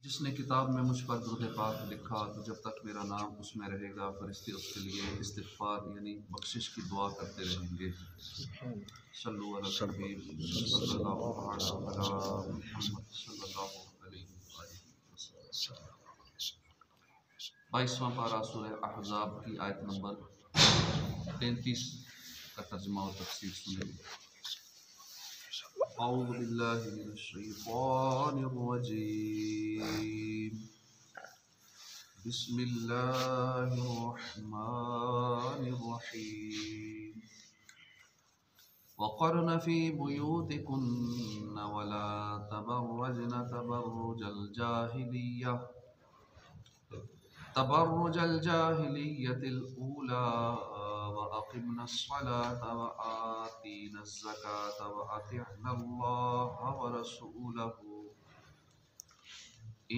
जिसने किताब में मुझ पर दुरूद पाक लिखा तो जब तक मेरा नाम उसमें रहेगा फरिश्ते उसके लिए इस्तिग़फ़ार यानी बख्शिश की दुआ करते रहेंगे। सल्लु अला हबीब सल्लल्लाहु अला मुहम्मद सल्लल्लाहु अलैहि वसल्लम। 22वां पारा सूरह अहज़ाब की आयत नंबर 33 का तर्जुमा और तफसीर सुनिए। औज़ु बिल्लाहि मिनश शैतानिर रजीम। बिस्मिल्लाहिर रहमानिर रहीम। वक़रन फ़ी बुयूतिकुन्न वला तबर्रजन तबर्रुजल जाहिलिय्यतिल ऊला व अक़िम्नस्सलाता व आतीनज़्ज़काता व अतिअनाल्लाह व रसूलहु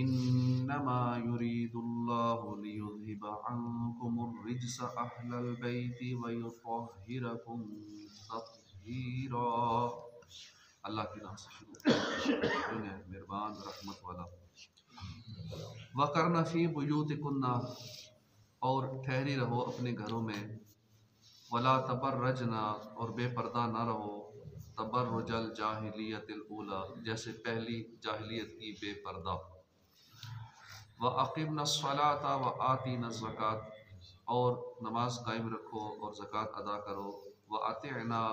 इन्नमा युरीदुल्लाहु लियुज़हिबा अन्कुमुर रिज्स अहलल बैति व युत्तहिरकुम तत्हीरा। अल्लाह के नाम से शुरू मेहरबान रहमत वाला। वक़रन फ़ी बुयूतिकुन्ना, और ठहरी रहो अपने घरों में। वला तबर्रजना, और बेपर्दा ना रहो। तबर्रुजल जाहिलियतिल ऊला, जैसे पहली जाहिलियत की बेपर्दा। व अक़िम्नस्सलाता व आतीनज़्ज़कात, और नमाज कायम रखो और ज़कात अदा करो। व अतिअना,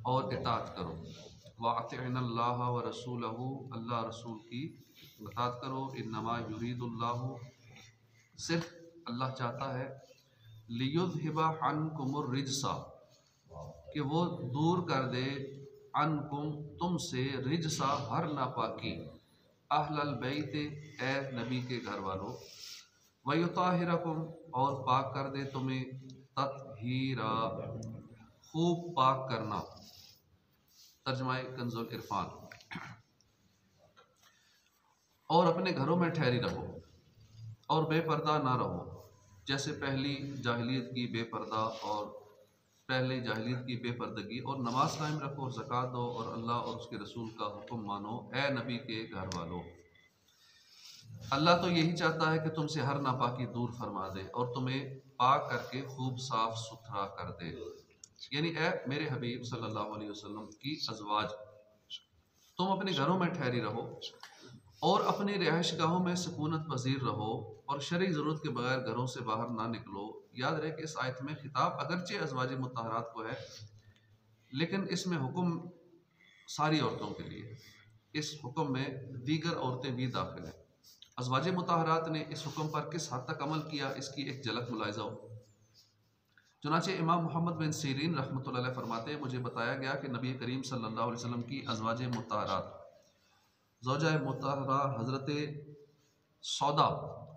और इताअत करो। व अतिअनल्लाह व रसूलहु, अल्लाह रसूल की इताअत करो। इन्नमा युरीदुल्लाहु, सिर्फ अल्लाह चाहता है, लियुज़हिबा अन्कुमुर रिज्सा, कि वो दूर कर दे, अन्कुम तुमसे, रिज्सा हर नापाकी, अहलल बैत ए नबी के घर वालों, व युताहिरकुम, और पाक कर दे तुम्हें, तत्हीरा खूब पाक करना। तर्जुमा कंज़ुल इरफान। और अपने घरों में ठहरी रहो और बेपर्दा ना रहो, जैसे पहली जाहिलियत की बेपर्दा और पहले जाहिलियत की बेपर्दगी। और नमाज कायम रखो और ज़कात दो और अल्लाह और उसके रसूल का हुक्म मानो, ए नबी के घर वालों। अल्लाह तो यही चाहता है कि तुमसे हर नापाकी दूर फरमा दे और तुम्हें पाक करके खूब साफ सुथरा कर दे। यानी ए मेरे हबीब सल्लल्लाहु अलैहि वसल्लम की अज़वाज, तुम अपने घरों में ठहरी रहो और अपनी रिहाइश गाहों में सुकूनत पजीर रहो और शरई ज़रूरत के बगैर घरों से बाहर ना निकलो। याद रहे कि इस आयत में खिताब अगरचे अज़वाज मुत्तहरात को है, लेकिन इसमें हुक्म सारी औरतों के लिए। इस हुक्म में दीगर औरतें भी दाखिल हैं। अज़वाज मुत्तहरात ने इस हुक्म पर किस हद तक अमल किया, इसकी एक झलक मुलाहिज़ा हो। चुनांचे इमाम मोहम्मद बिन सीरीन रहमतुल्लाह अलैह फरमाते हैं, मुझे बताया गया कि नबी करीम सल्लल्लाहु अलैहि वसल्लम की अज़वाज मुत्तहरात, ज़ौजा मुत्तहरा हज़रत सौदा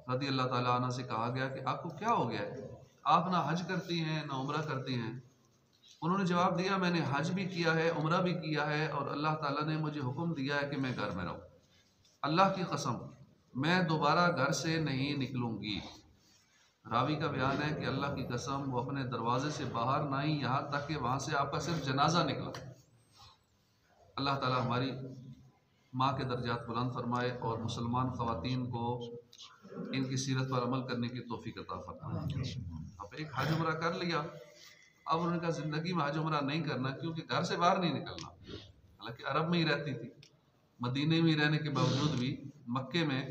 रज़ी अल्लाह ताला अन्हा से कहा गया कि आपको क्या हो गया है, आप ना हज करती हैं ना उम्रा करती हैं। उन्होंने जवाब दिया, मैंने हज भी किया है, उम्रा भी किया है, और अल्लाह ताला ने मुझे हुक्म दिया है कि मैं घर में रहूँ। अल्लाह की कसम, मैं दोबारा घर से नहीं निकलूँगी। रावी का बयान है कि अल्लाह की कसम, वो अपने दरवाजे से बाहर ना ही, यहाँ तक कि वहाँ से आपका सिर्फ जनाजा निकला। अल्लाह ताला हमारी माँ के दर्जात बुलंद फरमाए और मुसलमान ख़वातीन को इनकी सीरत पर अमल करने की तौफीक अता फरमाए। अब एक हज उम्रा कर लिया, अब उन्होंने ज़िंदगी में हज उम्रा नहीं करना, क्योंकि घर से बाहर नहीं निकलना। हालांकि अरब में ही रहती थी, मदीने में ही रहने के बावजूद भी मक्के में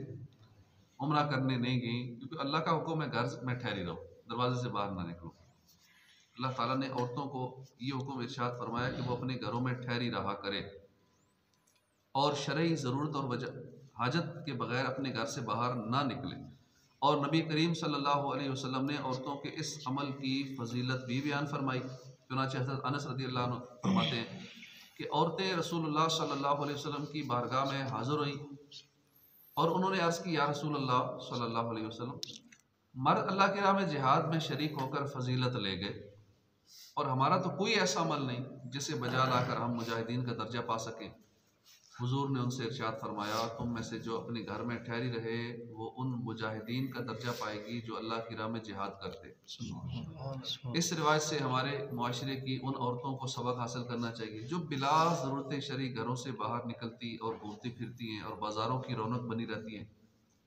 उम्रा करने नहीं गई, क्योंकि अल्लाह का हुक्म है घर में ठहरी रहो, दरवाजे से बाहर ना निकलो। अल्लाह ताला ने औरतों को ये हुक्म इरशाद फरमाया कि वो अपने घरों में ठहरी रहा करे और शरई ज़रूरत और वजह हाजत के बगैर अपने घर से बाहर ना निकले। और नबी करीम सल्लल्लाहु अलैहि वसल्लम ने औरतों के इस अमल की फजीलत भी बयान फरमाई। चुनांचे हज़रत अनस रज़ियल्लाहु अन्हु फरमाते हैं कि औरतें रसूलुल्लाह सल्लल्लाहु अलैहि वसल्लम की बारगाह में हाज़िर हुई और उन्होंने अर्ज़ की, या रसूलल्लाह सल्लल्लाहु अलैहि वसल्लम, मर्द अल्लाह की राह में जिहाद में शरीक होकर फजीलत ले गए और हमारा तो कोई ऐसा अमल नहीं जिसे बजा लाकर हम मुजाहिदीन का दर्जा पा सकें। हुजूर ने उनसे इरशाद फरमाया, तुम में से जो अपने घर में ठहरी रहे वो उन मुजाहिदीन का दर्जा पाएगी जो अल्लाह की राह में जिहाद करते। इस रिवायत से हमारे माशरे की उन औरतों को सबक हासिल करना चाहिए जो बिला ज़रूरत शरी घरों से बाहर निकलती और घूमती फिरती हैं और बाज़ारों की रौनक बनी रहती हैं।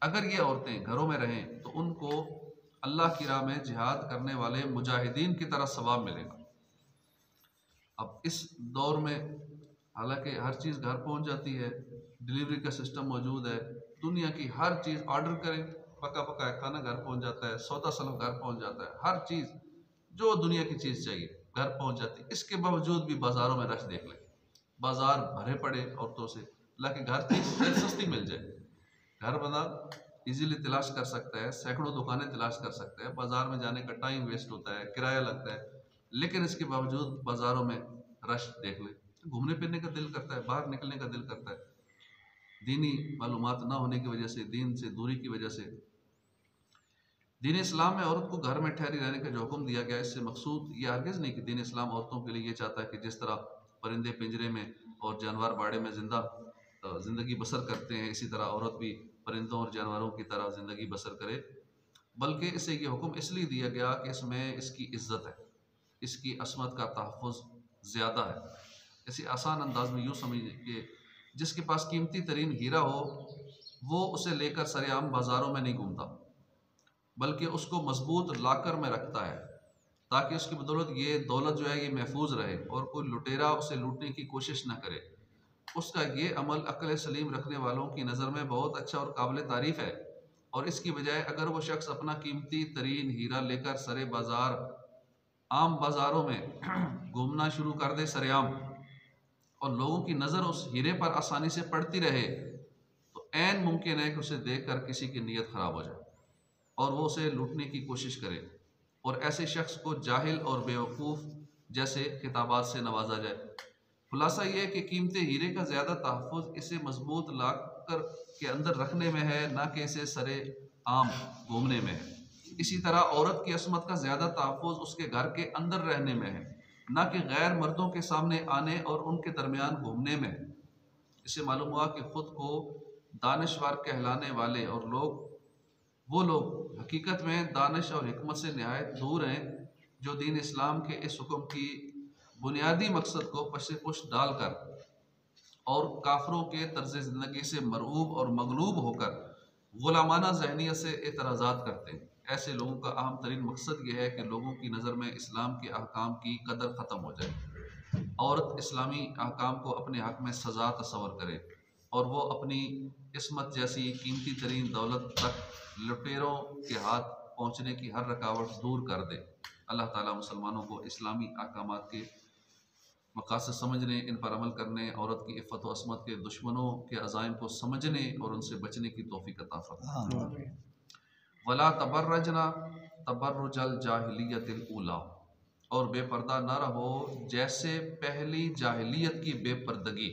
अगर ये औरतें घरों में रहें तो उनको अल्लाह की राह में जिहाद करने वाले मुजाहिदीन की तरह सवाब मिलेगा। अब इस दौर में हालांकि हर चीज़ घर पहुंच जाती है, डिलीवरी का सिस्टम मौजूद है, दुनिया की हर चीज़ ऑर्डर करें, पका पका खाना घर पहुंच जाता है, सौदा सलम घर पहुंच जाता है, हर चीज़ जो दुनिया की चीज़ चाहिए घर पहुंच जाती है। इसके बावजूद भी बाज़ारों में रश देख लें, बाज़ार भरे पड़े औरतों से, हालांकि घर चीज़ सस्ती मिल जाए, घर बना इजीली तलाश कर सकता है, सैकड़ों दुकानें तलाश कर सकता है, बाज़ार में जाने का टाइम वेस्ट होता है, किराया लगता है, लेकिन इसके बावजूद बाज़ारों में रश देख ले, घूमने फिरने का दिल करता है, बाहर निकलने का दिल करता है। दीनी मालूमात ना होने की वजह से, दीन से दूरी की वजह से, दीन इस्लाम में औरत को घर में ठहरी रहने का जो हुक्म दिया गया, इससे मकसूद ये हरगिज़ नहीं कि दीन इस्लाम औरतों के लिए ये चाहता है कि जिस तरह परिंदे पिंजरे में और जानवर बाड़े में ज़िंदगी बसर करते हैं, इसी तरह औरत भी परिंदों और जानवरों की तरह ज़िंदगी बसर करे, बल्कि इसे ये हुक्म इसलिए दिया गया कि इसमें इसकी इज़्ज़त है, इसकी असमत का तहफ़्फ़ुज़ ज़्यादा है। इसे आसान अंदाज में यूँ समझिए कि जिसके पास कीमती तरीन हीरा हो वो उसे लेकर सरेआम बाज़ारों में नहीं घूमता, बल्कि उसको मजबूत लाकर में रखता है ताकि उसकी बदौलत ये दौलत जो है ये महफूज रहे और कोई लुटेरा उसे लूटने की कोशिश न करे। उसका ये अमल अक्ल सलीम रखने वालों की नज़र में बहुत अच्छा और काबिल तारीफ़ है, और इसकी बजाय अगर वो शख्स अपना कीमती तरीन हीरा लेकर सरे बाज़ार आम बाज़ारों में घूमना शुरू कर दे सरेआम, और लोगों की नज़र उस हीरे पर आसानी से पड़ती रहे, तो ऐन मुमकिन है कि उसे देखकर किसी की नीयत ख़राब हो जाए और वो उसे लूटने की कोशिश करे, और ऐसे शख्स को जाहिल और बेवकूफ़ जैसे खिताबात से नवाजा जाए। खुलासा ये है कि कीमती हीरे का ज़्यादा तहफ़्फ़ुज़ इसे मजबूत लाकर के अंदर रखने में है, ना कि इसे सरे आम घूमने में है। इसी तरह औरत की असमत का ज़्यादा तहफ़्फ़ुज़ उसके घर के अंदर रहने में है, ना कि गैर मर्दों के सामने आने और उनके दरमियान घूमने में। इससे मालूम हुआ कि ख़ुद को दानिशवर कहलाने वाले और वो लोग हकीकत में दानिश और हिकमत से नहायत दूर हैं, जो दीन इस्लाम के इस हुक्म की बुनियादी मकसद को पशे पुश डालकर और काफरों के तर्ज ज़िंदगी से मरऊब और मगलूब होकर गुलामाना जहनीत से एतराज़ात करते हैं। ऐसे लोगों का अहम तरीन मकसद यह है कि लोगों की नज़र में इस्लाम के अहकाम की कदर ख़त्म हो जाए, औरत इस्लामी अहकाम को अपने हक़ में सज़ा तस्वर करे और वो अपनी इस्मत जैसी कीमती तरीन दौलत तक लुटेरों के हाथ पहुँचने की हर रुकावट दूर कर दे। अल्लाह ताला मुसलमानों को इस्लामी अहकामात के मकासद समझने, इन पर अमल करने, औरत की इफ़्फ़त व अस्मत के दुश्मनों के अज़ाइम को समझने और उनसे बचने की तौफ़ीक़ अता फरमाए। वला तबर्रजना तबर्रुजल जाहिलियतिल ऊला, और बेपर्दा न रहो जैसे पहली जाहिलियत की बेपर्दगी,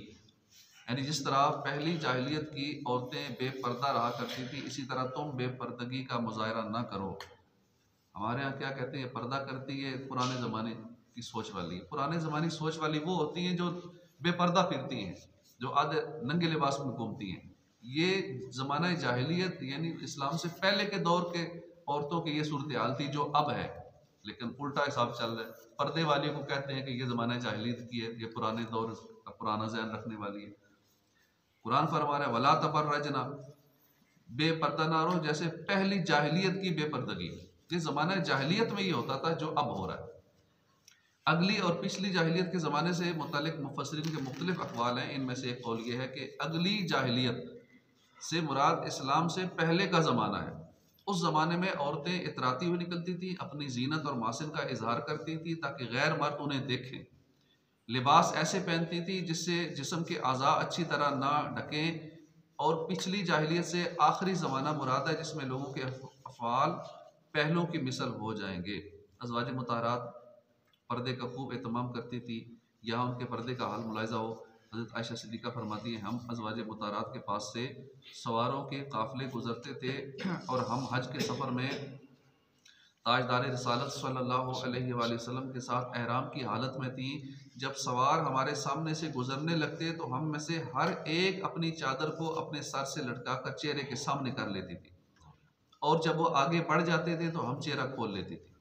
यानी जिस तरह पहली जाहिलियत की औरतें बेपर्दा रहा करती थी, इसी तरह तुम बेपर्दगी का मुज़ाहरा ना करो। हमारे यहाँ क्या कहते हैं, पर्दा करती है पुराने ज़माने की सोच वाली। पुराने ज़माने की सोच वाली वो होती हैं जो बेपर्दा फिरती हैं, जो आधे नंगे लिबास में घूमती हैं। ये ज़माना जाहिलियत यानी इस्लाम से पहले के दौर के औरतों की ये सूरत हाल थी जो अब है, लेकिन उल्टा हिसाब चल रहा है। पर्दे वाली को कहते हैं कि ये ज़माना जाहिलियत की है, ये पुराने दौर का पुराना ज़हन रखने वाली है। कुरान फरमा रहा है वला तबर्रजना, बेपर्दा ना रहो जैसे पहली जाहिलियत की बेपर्दगी। जिस ज़माना जाहिलियत में ये होता था जो अब हो रहा है। अगली और पिछली जाहिलियत के ज़माने से मुतल्लिक़ मुफस्सिरीन के मुख्तलिफ अक़वाल हैं। इनमें से एक कौल ये है कि अगली जाहिलियत से मुराद इस्लाम से पहले का ज़माना है। उस ज़माने में औरतें इतराती हुई निकलती थी, अपनी जीनत और मासिन का इजहार करती थी ताकि गैर मर्द उन्हें देखें। लिबास ऐसे पहनती थी जिससे जिस्म के आज़ा अच्छी तरह ना ढकें, और पिछली जाहिलियत से आखिरी ज़माना मुराद है जिसमें लोगों के अफ़आल पहलों की मिसल हो जाएंगे। अज़वाज मुताहरात पर्दे का खूब एहतमाम करती थी। यहाँ उनके पर्दे का हाल मुलाहिज़ा हो, हज़रत आयशा सिद्दीक़ा फरमाती हैं, हम अज़वाज मुताहरात के पास से सवारों के काफ़िले गुज़रते थे और हम हज के सफ़र में ताजदार रिसालत सल्लल्लाहु अलैहि वसल्लम के साथ एहराम की हालत में थी। जब सवार हमारे सामने से गुजरने लगते तो हम में से हर एक अपनी चादर को अपने सर से लटका कर चेहरे के सामने कर लेती थी, और जब वो आगे बढ़ जाते थे तो हम चेहरा खोल लेते थे।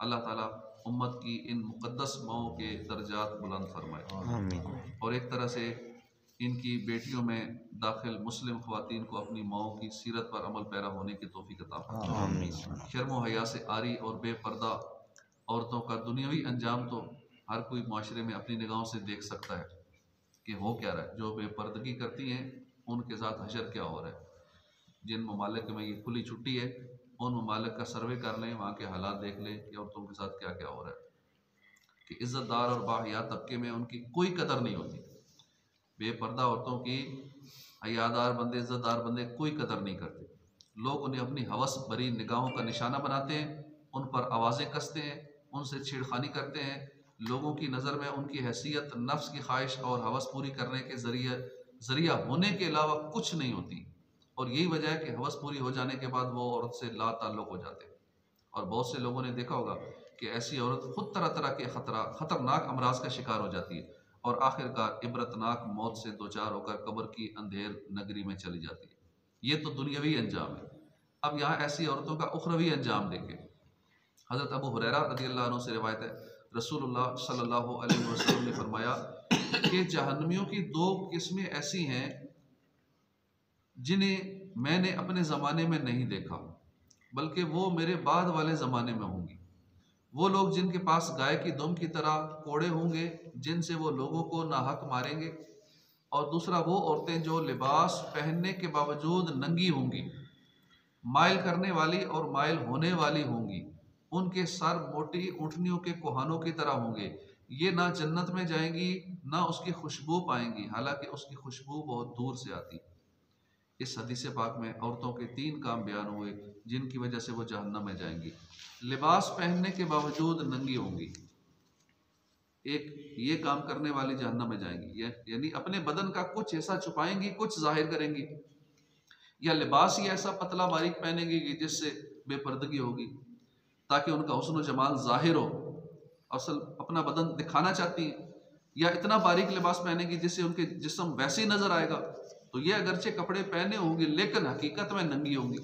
अल्लाह ताला उम्मत की इन मुक़द्दस माओं के दर्जात बुलंद फरमाए, और एक तरह से इनकी बेटियों में दाखिल मुस्लिम ख़वातीन को अपनी माओं की सीरत पर अमल पैरा होने की तौफ़ीक़ अता फरमाए। शर्म व हया से आरी और बेपर्दा औरतों का दुनियावी अंजाम तो हर कोई माशरे में अपनी निगाहों से देख सकता है कि हो क्या रहा है। जो बेपर्दगी करती हैं उनके साथ हशर क्या हो रहा है। जिन ममालिक में ये खुली छुट्टी है, उन ममालिक का सर्वे कर लें, वहाँ के हालात देख लें कि औरतों के साथ क्या क्या हो रहा है, कि इज़्ज़तदार और बाहया तबके में उनकी कोई कदर नहीं होती। बेपर्दा औरतों की हयादार बंदे, इज़्ज़तदार बंदे कोई कदर नहीं करते। लोग उन्हें अपनी हवस भरी निगाहों का निशाना बनाते हैं, उन पर आवाज़ें कसते हैं, उनसे छेड़खानी करते हैं। लोगों की नज़र में उनकी हैसियत नफ्स की ख्वाहिश और हवस पूरी करने के ज़रिया होने के अलावा कुछ नहीं होती, और यही वजह है कि हवस पूरी हो जाने के बाद वो औरत से ला ताल्लुक़ हो जाते हैं। और बहुत से लोगों ने देखा होगा कि ऐसी औरत खुद तरह तरह के ख़तरनाक अमराज का शिकार हो जाती है, और आखिरकार इबरतनाक मौत से दो चार होकर कब्र की अंधेर नगरी में चली जाती है। ये तो दुनियावी अंजाम है। अब यहाँ ऐसी औरतों का उखरवी अंजाम देखें। हज़रत अबू हुरैरा रज़ियल्लाहु अन्हु से रिवायत है, रसूलुल्लाह सल्लल्लाहु अलैहि वसल्लम ने फरमाया कि जहन्नमियों की दो किस्में ऐसी हैं जिन्हें मैंने अपने ज़माने में नहीं देखा, बल्कि वो मेरे बाद वाले ज़माने में होंगी। वो लोग जिनके पास गाय की दुम की तरह कोड़े होंगे, जिनसे वो लोगों को नाहक मारेंगे। और दूसरा, वो औरतें जो लिबास पहनने के बावजूद नंगी होंगी, माइल करने वाली और माइल होने वाली होंगी। उनके सर मोटी ऊँटनियों के कोहानों की तरह होंगे। ये ना जन्नत में जाएंगी, ना उसकी खुशबू पाएंगी, हालांकि उसकी खुशबू बहुत दूर से आती। इस हदीस पाक में औरतों के 3 काम बयान हुए जिनकी वजह से वो जहन्नम में जाएंगी। लिबास पहनने के बावजूद नंगी होंगी, एक ये काम करने वाली जहन्नम में जाएंगी, यानी अपने बदन का कुछ हिस्सा छुपाएंगी, कुछ जाहिर करेंगी, या लिबास ही ऐसा पतला बारीक पहनेंगी कि जिससे बेपर्दगी होगी ताकि उनका हुस्न जमाल जाहिर हो, असल अपना बदन दिखाना चाहती हैं, या इतना बारीक लिबास पहनेंगी जिससे उनके जिस्म वैसे ही नजर आएगा। तो ये अगरचे कपड़े पहने होंगे लेकिन हकीकत में नंगी होंगी।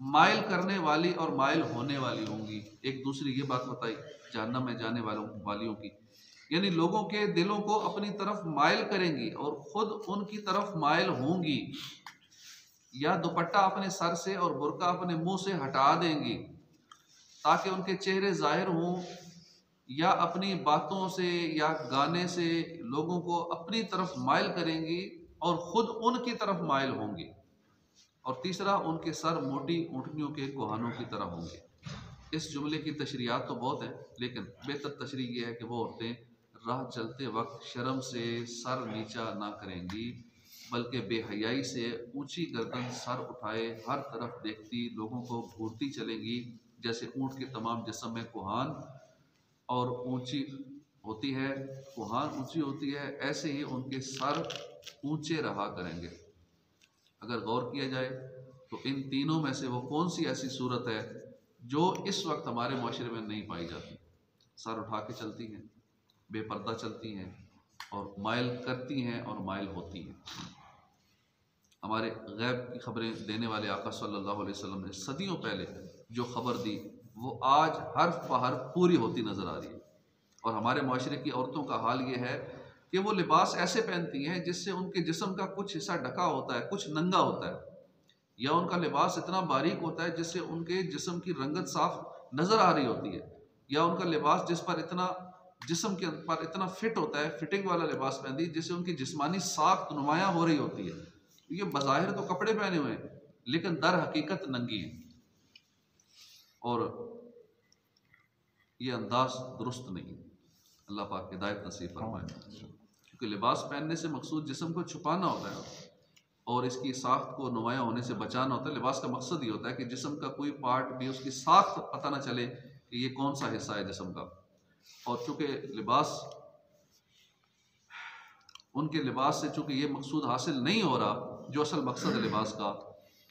माइल करने वाली और माइल होने वाली होंगी। एक दूसरी ये बात बताई जहन्नम में जाने वालियों की, यानी लोगों के दिलों को अपनी तरफ माइल करेंगी और खुद उनकी तरफ माइल होंगी, या दुपट्टा अपने सर से और बुर्का अपने मुंह से हटा देंगी ताकि उनके चेहरे जाहिर हों, या अपनी बातों से या गाने से लोगों को अपनी तरफ माइल करेंगी और खुद उनकी तरफ माइल होंगी। और तीसरा, उनके सर मोटी ऊँटनियों के कोहानों की तरह होंगे। इस जुमले की तशरीहात तो बहुत हैं, लेकिन बेहतर तशरीह यह है कि वो औरतें राह चलते वक्त शर्म से सर नीचा ना करेंगी, बल्कि बेहयाई से ऊंची गर्दन सर उठाए हर तरफ देखती लोगों को घूरती चलेंगी, जैसे ऊँट के तमाम जिस्म में कोहान और ऊंची होती है, कोहान ऊंची होती है, ऐसे ही उनके सर ऊंचे रहा करेंगे। अगर गौर किया जाए तो इन तीनों में से वो कौन सी ऐसी सूरत है जो इस वक्त हमारे माशरे में नहीं पाई जाती। सर उठा के चलती हैं, बेपर्दा चलती हैं, और माइल करती हैं और माइल होती हैं। हमारे गैब की खबरें देने वाले आका सल्लल्लाहु अलैहि वसल्लम ने सदियों पहले जो खबर दी वो आज हर्फ बहर्फ पूरी होती नज़र आ रही है। और हमारे माशरे की औरतों का हाल ये है कि वो लिबास ऐसे पहनती हैं जिससे उनके जिस्म का कुछ हिस्सा ढका होता है, कुछ नंगा होता है, या उनका लिबास इतना बारीक होता है जिससे उनके जिस्म की रंगत साफ नज़र आ रही होती है, या उनका लिबास जिस्म के पर इतना फिट होता है, फिटिंग वाला लिबास पहनती है जिससे उनकी जिस्मानी साख्त नुमायाँ हो रही होती है। ये बज़ाहिर तो कपड़े पहने हुए हैं लेकिन दर हकीकत नंगी है, और ये अंदाज दुरुस्त नहीं। अल्लाह पाक हिदायत नसीब फरमाए, क्योंकि लिबास पहनने से मकसूद जिस्म को छुपाना होता है और इसकी साख्त को नुमायाँ होने से बचाना होता है। लिबास का मकसद ये होता है कि जिस्म का कोई पार्ट भी उसकी साख्त पता ना चले कि ये कौन सा हिस्सा है जिस्म का। और चूँकि उनके लिबास से चूँकि ये मकसूद हासिल नहीं हो रहा जो असल मकसद है लिबास का,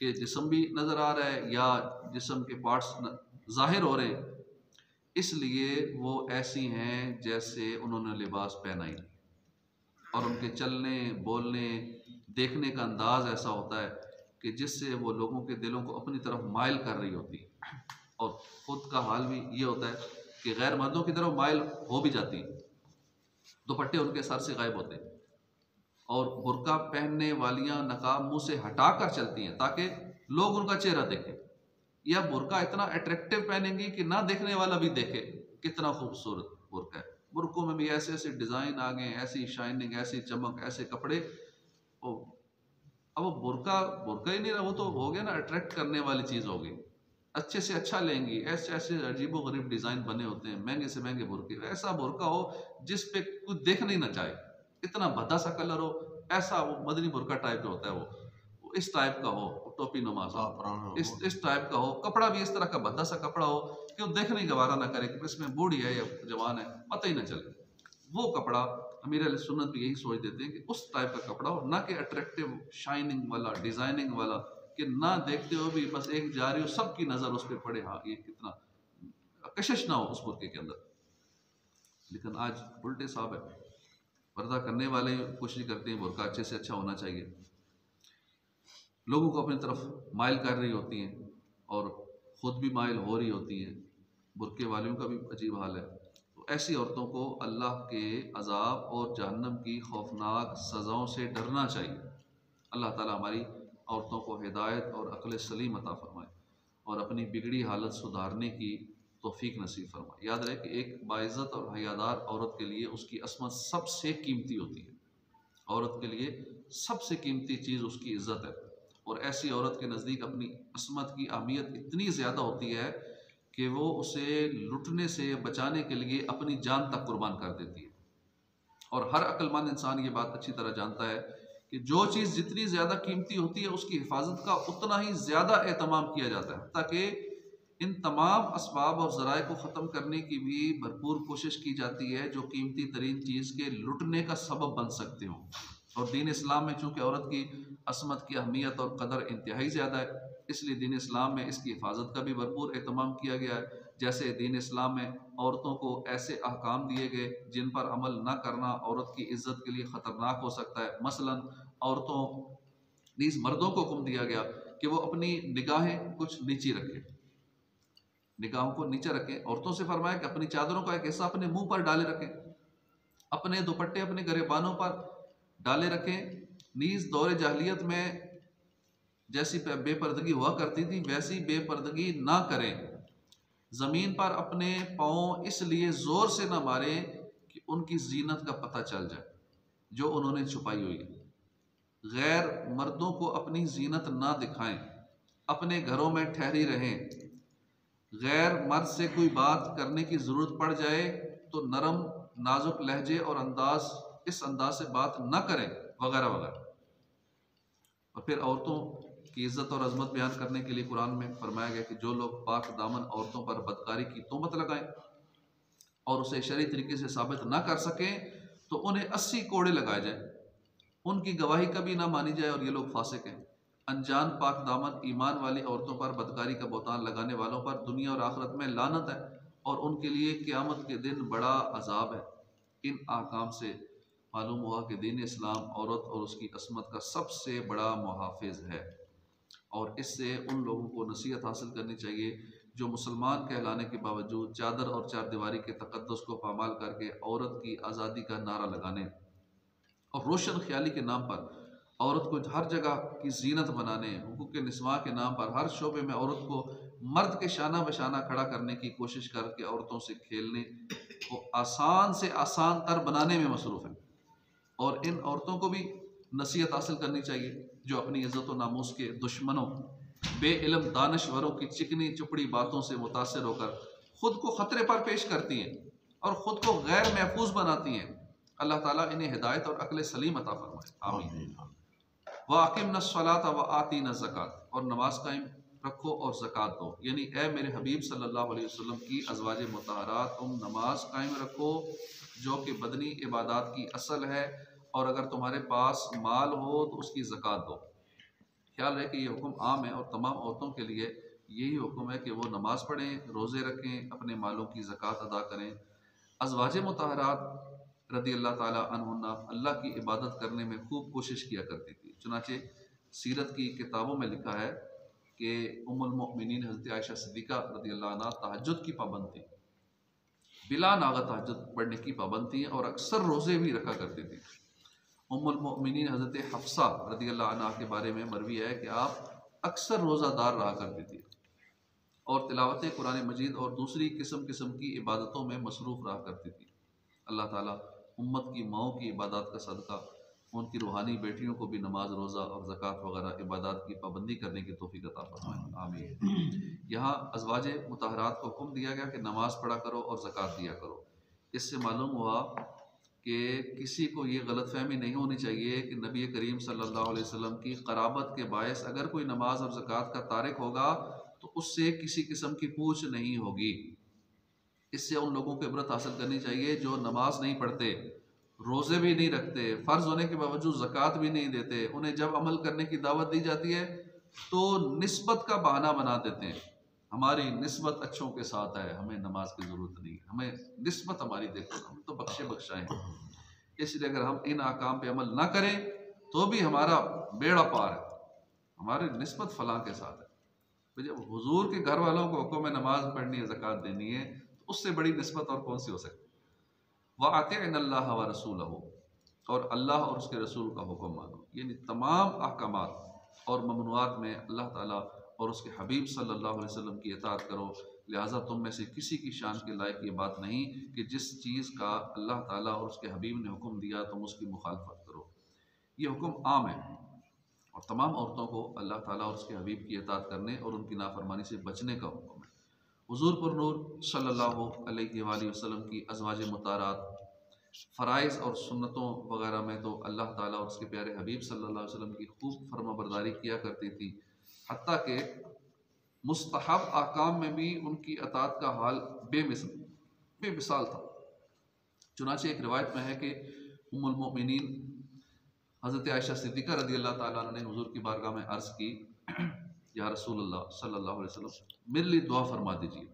कि जिस्म भी नज़र आ रहा है या जिस्म के पार्ट्स ज़ाहिर हो रहे, इसलिए वो ऐसी हैं जैसे उन्होंने लिबास पहना ही नहीं। और उनके चलने बोलने देखने का अंदाज ऐसा होता है कि जिससे वो लोगों के दिलों को अपनी तरफ माइल कर रही होती है। और खुद का हाल भी ये होता है कि गैर मर्दों की तरफ माइल हो भी जाती है, दुपट्टे उनके सर से गायब होते हैं। और बुर्का पहनने वालियां नकाब मुंह से हटाकर चलती हैं ताकि लोग उनका चेहरा देखें। या बुर्का इतना अट्रैक्टिव पहनेंगी कि ना देखने वाला भी देखे कितना खूबसूरत बुर्का है। बुर्कों में भी ऐसे ऐसे डिज़ाइन आ गए, ऐसी शाइनिंग, ऐसी चमक, ऐसे कपड़े। ओ, अब वो बुर्का बुर्का ही नहीं रहा, वो तो हो गया ना अट्रैक्ट करने वाली चीज़ हो गई। अच्छे से अच्छा लेंगी, ऐसे ऐसे अजीबो गरीब डिज़ाइन बने होते हैं, महंगे से महंगे बुर्के। ऐसा बुर्का हो जिस पे कुछ देखना ही ना चाहे, इतना भद्दा सा कलर हो, ऐसा वो मदनी बुर्का टाइप जो होता है वो इस टाइप का हो, टोपी नुमा सा इस टाइप का हो, कपड़ा भी इस तरह का भद्दा सा कपड़ा हो कि वो देखने ही गवारा ना करे कि इसमें बूढ़ी है या जवान है, पता ही ना चले। वो कपड़ा अमीर अहले सुन्नत भी यही सोच देते हैं कि उस टाइप का कपड़ा हो, ना कि अट्रैक्टिव शाइनिंग वाला डिजाइनिंग वाला कि ना देखते हो भी बस एक जा रही हो सबकी नजर उस पर पड़े, हाँ ये कितना कशिश ना हो उस बुर्के के अंदर। लेकिन आज उल्टे साहब है, पर्दा करने वाले कोशिश करते हैं बुर्का अच्छे से अच्छा होना चाहिए, लोगों को अपनी तरफ माइल कर रही होती हैं और ख़ुद भी माइल हो रही होती हैं। बुर्के वालियों का भी अजीब हाल है। तो ऐसी औरतों को अल्लाह के अजाब और जहन्नम की खौफनाक सज़ाओं से डरना चाहिए। अल्लाह ताला हमारी औरतों को हिदायत और अक्ल सलीम अता फरमाए और अपनी बिगड़ी हालत सुधारने की तौफीक नसीब फरमाए। याद रहे कि एक बाइज़्ज़त और हयादार औरत के लिए उसकी अस्मत सबसे कीमती होती है। औरत के लिए सबसे कीमती चीज़ उसकी इज़्ज़त है। और ऐसी औरत के नज़दीक अपनी अस्मत की अहमियत इतनी ज़्यादा होती है कि वो उसे लुटने से बचाने के लिए अपनी जान तक कुर्बान कर देती है। और हर अक्लमंद इंसान ये बात अच्छी तरह जानता है कि जो चीज़ जितनी ज़्यादा कीमती होती है उसकी हिफाजत का उतना ही ज़्यादा एहतमाम किया जाता है, ताकि इन तमाम असबाब और ज़राए को ख़त्म करने की भी भरपूर कोशिश की जाती है जो कीमती तरीन चीज़ के लुटने का सबब बन सकते हों। और दीन इस्लाम में चूँकि औरत की असमत की अहमियत और कदर इंतहाई ज़्यादा है, इसलिए दीन इस्लाम में इसकी हिफाजत का भी भरपूर एहतमाम किया गया है। जैसे दीन इस्लाम में औरतों को ऐसे अहकाम दिए गए जिन पर अमल न करना औरत की इज़्ज़त के लिए ख़तरनाक हो सकता है। मसलन औरतों नीज़ मर्दों को हुक्म दिया गया कि वो अपनी निगाहें कुछ नीची रखें, निगाहों को नीचे रखें। औरतों से फरमाया कि अपनी चादरों का एक हिस्सा अपने मुंह पर डाले रखें, अपने दुपट्टे अपने गरेबानों पर डाले रखें। नीज़ दौरे जाहिलियत में जैसी बेपर्दगी हुआ करती थी वैसी बेपर्दगी ना करें। ज़मीन पर अपने पाँव इसलिए ज़ोर से ना मारें कि उनकी जीनत का पता चल जाए जो उन्होंने छुपाई हुई है। गैर मर्दों को अपनी जीनत ना दिखाएं, अपने घरों में ठहरी रहें। गैर मर्द से कोई बात करने की ज़रूरत पड़ जाए तो नरम नाजुक लहजे और इस अंदाज से बात न करें, वगैरह वगैरह। और फिर औरतों की इज़्ज़त और अजमत बयान करने के लिए कुरान में फरमाया गया कि जो लोग पाक दामन औरतों पर बदकारी की तोहमत लगाएं और उसे शरई तरीके से साबित ना कर सकें तो उन्हें 80 कोड़े लगाए जाएं, उनकी गवाही कभी ना मानी जाए और ये लोग फासिक हैं। अनजान पाक दामन ईमान वाली औरतों पर बदकारी का बहतान लगाने वालों पर दुनिया और आखिरत में लानत है और उनके लिए क़यामत के दिन बड़ा अजाब है। इन अहकाम से मालूम हुआ कि दीन इस्लाम औरत और उसकी असमत का सबसे बड़ा मुहाफ़िज़ है। और इससे उन लोगों को नसीहत हासिल करनी चाहिए जो मुसलमान कहलाने के बावजूद चादर और चारदीवारी के तक़द्दुस को पामाल करके औरत की आज़ादी का नारा लगाने और रोशन ख्याली के नाम पर औरत को हर जगह की जीनत बनाने, हुकूक निस्वां के नाम पर हर शोबे में औरत को मर्द के शाना बशाना खड़ा करने की कोशिश करके औरतों से खेलने को आसान से आसान तर बनाने में मसरूफ़ है। और इन औरतों को भी नसीहत हासिल करनी चाहिए जो अपनी इज़्ज़त व नामूस के दुश्मनों, बेइल्म दानश्वरों की चिकनी चुपड़ी बातों से मुतासिर होकर ख़ुद को ख़तरे पर पेश करती हैं और ख़ुद को गैर महफूज बनाती हैं। अल्लाह ताला इन्हें हिदायत और अक्ल सलीम अता फरमाए, आमीन। वाक़िमना स्सलात व आतीना ज़कात, और नमाज कायम रखो और ज़कात दो। यानी ए मेरे हबीब सल्लल्लाहु अलैहि वसल्लम की अज़वाज मुतहरात, तुम नमाज कायम रखो जो कि बदनी इबादत की असल है, और अगर तुम्हारे पास माल हो तो उसकी ज़कात दो। ख्याल रहे कि ये हुक्म आम है और तमाम औरतों के लिए यही हुक्म है कि वो नमाज़ पढ़ें, रोज़े रखें, अपने मालों की ज़कात अदा करें। अज़वाज मुतहरात रदी अल्लाह ताला अन्हुन्ना अल्लाह की इबादत करने में खूब कोशिश किया करती थी। चुनाचे सीरत की किताबों में लिखा है कि उम्मुल मोमिनीन हज़रत आयशा सिद्दीक़ा रदी अल्लाह अन्हा तहज्जुद की पाबंद थी, बिला नागा तहज्जुद पढ़ने की पाबंद थी और अक्सर रोज़े भी रखा करती थी। उम्मुल मोमिनीन हज़रत हफ्सा रदी अल्लाह अन्हा के बारे में मरवी है कि आप अक्सर रोज़ादार रहा करती थी और तिलावत कुरान मजीद और दूसरी किस्म किस्म की इबादतों में मसरूफ़ रहा करती थी। अल्लाह ताला उम्मत की माओं की इबादत का सदका उनकी रूहानी बेटियों को भी नमाज, रोज़ा और ज़कात वगैरह इबादत की पाबंदी करने की तौफीक अता फरमाए, आमीन। यहाँ अज़वाज मुतहरात को हुक्म दिया गया कि नमाज पढ़ा करो और ज़कात दिया करो। इससे मालूम हुआ कि किसी को ये गलतफहमी नहीं होनी चाहिए कि नबी करीम सल्लल्लाहु अलैहि वसल्लम की क़राबत के बायस अगर कोई नमाज और ज़कात का तारिक होगा तो उससे किसी किस्म की पूछ नहीं होगी। इससे उन लोगों को इबरत हासिल करनी चाहिए जो नमाज नहीं पढ़ते, रोज़े भी नहीं रखते, फ़र्ज़ होने के बावजूद ज़कात भी नहीं देते। उन्हें जब अमल करने की दावत दी जाती है तो निस्बत का बहाना बना देते हैं, हमारी निस्बत अच्छों के साथ है, हमें नमाज की ज़रूरत नहीं, हमें निस्बत हमारी देखो, हम तो बख्शे बख्शाए हैं। इसलिए अगर हम इन अहकाम पे अमल ना करें तो भी हमारा बेड़ा पार है, हमारी निस्बत फ़लाँ के साथ है। तो जब हुजूर के घर वालों को हुक्म है नमाज पढ़नी है, ज़कात देनी है, तो उससे बड़ी निस्बत और कौन सी हो सकती है। वअतिअन्नल्लाह व रसूलहू, और अल्लाह और उसके रसूल का हुक्म मानो। यानी तमाम अहकामात और ममनुआत में अल्लाह ताला और उसके हबीब सल्लल्लाहु अलैहि वसल्लम की इताअत करो। लिहाजा तुम में से किसी की शान के लायक ये बात नहीं कि जिस चीज़ का अल्लाह ताला और उसके हबीब ने हुक्म दिया तुम उसकी मुखालफत करो। ये हुक्म आम है और तमाम औरतों को अल्लाह ताला और उसके हबीब की इताअत करने और उनकी नाफरमानी से बचने का हुक्म है। हुजूर पर नूर सल्लल्लाहु अलैहि वसल्लम की अज़वाज मुतारात फ़राइज़ और सुन्नतों वगैरह में तो अल्लाह ताला और उसके प्यारे हबीब सल्लल्लाहु अलैहि वसल्लम की खूब फरमाबरदारी किया करती थी। हत्ता कि मुस्तहब अहकाम में भी उनकी अतात का हाल बेमिसाल था। चुनाचे एक रिवायत में है कि उम्मुल मोमिनीन हज़रत आयशा सिद्दीक़ा रदी अल्लाह ताला अन्हा ने हुजूर की बारगाह में अर्ज़ की, या रसूलल्लाह सल्लल्लाहु अलैहि वसल्लम मेरे लिए दुआ फरमा दीजिए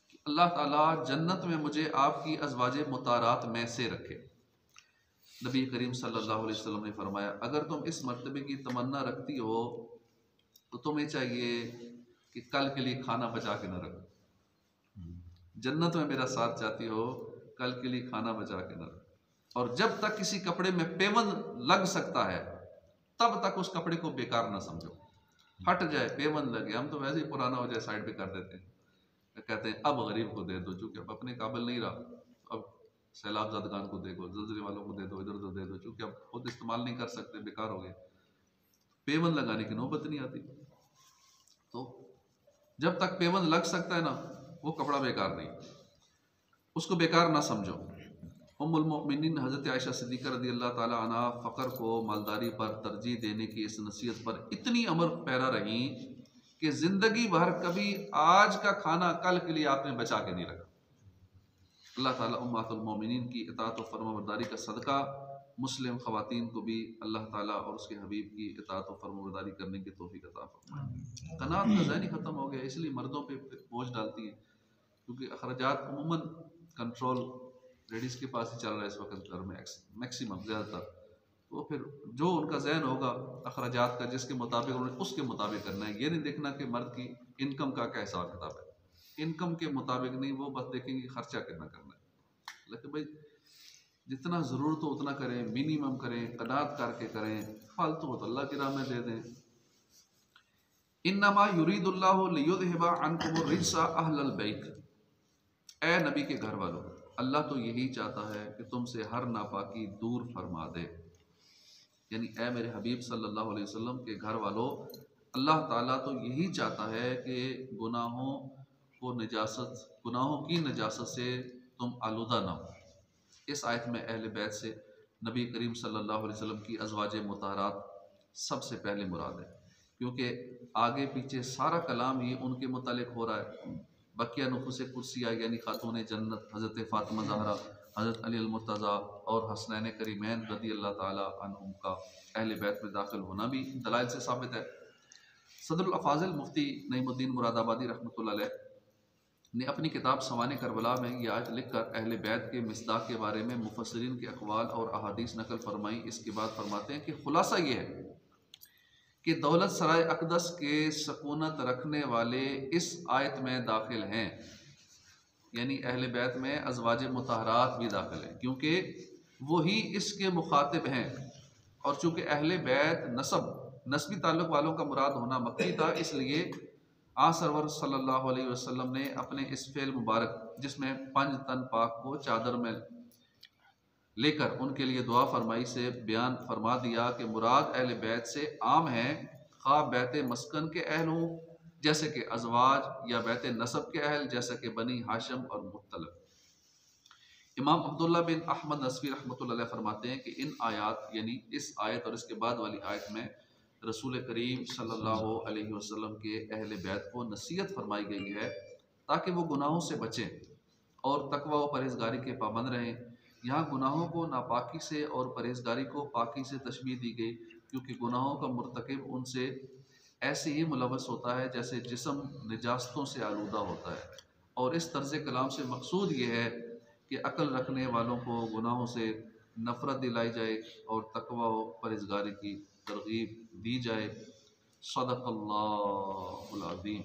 कि अल्लाह ताला जन्नत में मुझे आपकी अज़वाज मुतारात में से रखे। नबी करीम सल्लल्लाहु अलैहि वसल्लम ने फरमाया, अगर तुम इस मर्तबे की तमन्ना रखती हो तो तुम्हें चाहिए कि कल के लिए खाना बचा के न रखो। जन्नत में मेरा साथ चाहती हो, कल के लिए खाना बचा के न रखो। और जब तक किसी कपड़े में पेवंद लग सकता है तब तक उस कपड़े को बेकार ना समझो। फट जाए, पेवंद लगे, हम तो वैसे ही पुराना हो जाए साइड पे कर देते हैं, कहते हैं अब गरीब को दे दो, चूंकि अब अपने काबिल नहीं रहा, अब सैलाब ज़दगान को दे दो, ज़लज़ले वालों को दे दो, इधर उधर दे दो, चूंकि अब खुद इस्तेमाल नहीं कर सकते, बेकार हो गए, पेवंद लगाने की नौबत नहीं आती। तो जब तक पेवंद लग सकता है ना, वो कपड़ा बेकार नहीं, उसको बेकार ना समझो। उम्मुल मोमिनीन हज़रत आयशा सिद्दीक़ा रज़ी अल्लाह ताला अन्हा फ़क्र को मालदारी पर तरजीह देने की इस नसीहत पर इतनी अमर पैरा रहीं कि ज़िंदगी भर कभी आज का खाना कल के लिए आपने बचा के नहीं रखा। अल्लाह ताला उम्मतुल मोमिनीन की इताअत और फरमाबरदारी का सदका मुस्लिम ख़वातीन को भी अल्लाह ताला और उसके हबीब की इताअत और फरमाबरदारी करने की तौफीक अता फरमाए। कनात का ज़हन ही ख़त्म हो गया, इसलिए मर्दों पे बोझ डालती है, क्योंकि अखराजात अमूमन कंट्रोल लेडीज़ के पास ही चल रहा है इस वक्त घर में मैक्सिमम ज़्यादातर। तो फिर जो उनका जहन होगा अखराजात का, जिसके मुताबिक उन्हें उसके मुताबिक करना है। ये नहीं देखना कि मर्द की इनकम का क्या हिसाब किताब है, इनकम के मुताबिक नहीं, वो बस देखेंगे खर्चा कितना करना है। लेकिन भाई जितना ज़रूरत हो उतना करें, मिनिमम करें, कनात करके करें, फालतू हो तो अल्लाह की राह में दे दें। इन्नमा युरीदुल्लाहु लियुज़हिबा अन्कुमुर रिज्सा अहलल बैत, ए नबी के घर वालों, अल्लाह तो यही चाहता है कि तुमसे हर नापाकी दूर फरमा दे। यानी ए मेरे हबीब सल्लल्लाहु अलैहि वसल्लम के घर वालों, अल्लाह ताला तो यही चाहता है कि गुनाहों की नजासत से तुम आलूदा ना हो। इस आयत में अहले बैत से नबी करीम सल्लल्लाहु अलैहि वसल्लम की अज़वाज मुताहरात सबसे पहले मुराद है, क्योंकि आगे पीछे सारा कलाम ही उनके मुतालिक हो रहा है। बकिया नुफूस कुर्सिया यानी खातून जन्नत हज़रत फ़ातिमा ज़हरा, हज़रत अली अल-मुर्तज़ा और हसनैन करीमैन रदी अल्लाह ताला अन्हुम का अहले बैत में दाखिल होना भी दलाइल से साबित है। सदरुल अफाज़िल मुफ्ती नईमुद्दीन मुरादाबादी रहमतुल्लाह अलैह ने अपनी किताब सवाने करबला में यह आयत लिखकर अहले बैत के मिसदाक के बारे में मुफस्सिरीन के अक़वाल और अहादीस नकल फरमाई। इसके बाद फरमाते हैं कि खुलासा ये है कि दौलत सराय अक़दस के सकूनत रखने वाले इस आयत में दाखिल हैं, यानी अहले बैत में अज़वाज मुतहरात भी दाखिल हैं, क्योंकि वही इसके मुखातिब हैं। और चूँकि अहले बैत नस्बी ताल्लुक़ वालों का मुराद होना मक्की था, इसलिए आ सरवर सल्लल्लाहु अलैहि वसल्लम ने अपने इस फ़ेल मुबारक जिसमें 5 तन पाक को चादर में लेकर उनके लिए दुआ फरमाई से बयान फरमा दिया कि मुराद अहले बैत से आम है, खा बैत मस्कन के अहल हों जैसे कि अजवाज, या बैत नसब के अहल जैसे कि बनी हाशिम और मुत्तलब। इमाम अब्दुल्ला बिन अहमद नसवी रहमतुल्लाह अलैह फरमाते हैं कि इन आयत यानी इस आयत और इसके बाद वाली आयत में रसूल करीम सल्लल्लाहु अलैहि वसल्लम के अहले बैत को नसीहत फरमाई गई है ताकि वो गुनाहों से बचें और तकवा व परहेज़गारी के पाबंद रहें। यहाँ गुनाहों को नापाकी से और परहेज़गारी को पाकी से तशबीह दी गई, क्योंकि गुनाहों का मुर्तकिब उनसे ऐसे ही मुलवस होता है जैसे जिस्म निजास्तों से आलूदा होता है। और इस तर्ज़ कलाम से मकसूद ये है कि अक्ल रखने वालों को गुनाहों से नफ़रत दिलाई जाए और तकवा व परहेज़गारी की तरगीब दी जाए। सदक़ल्लाहुल अज़ीम।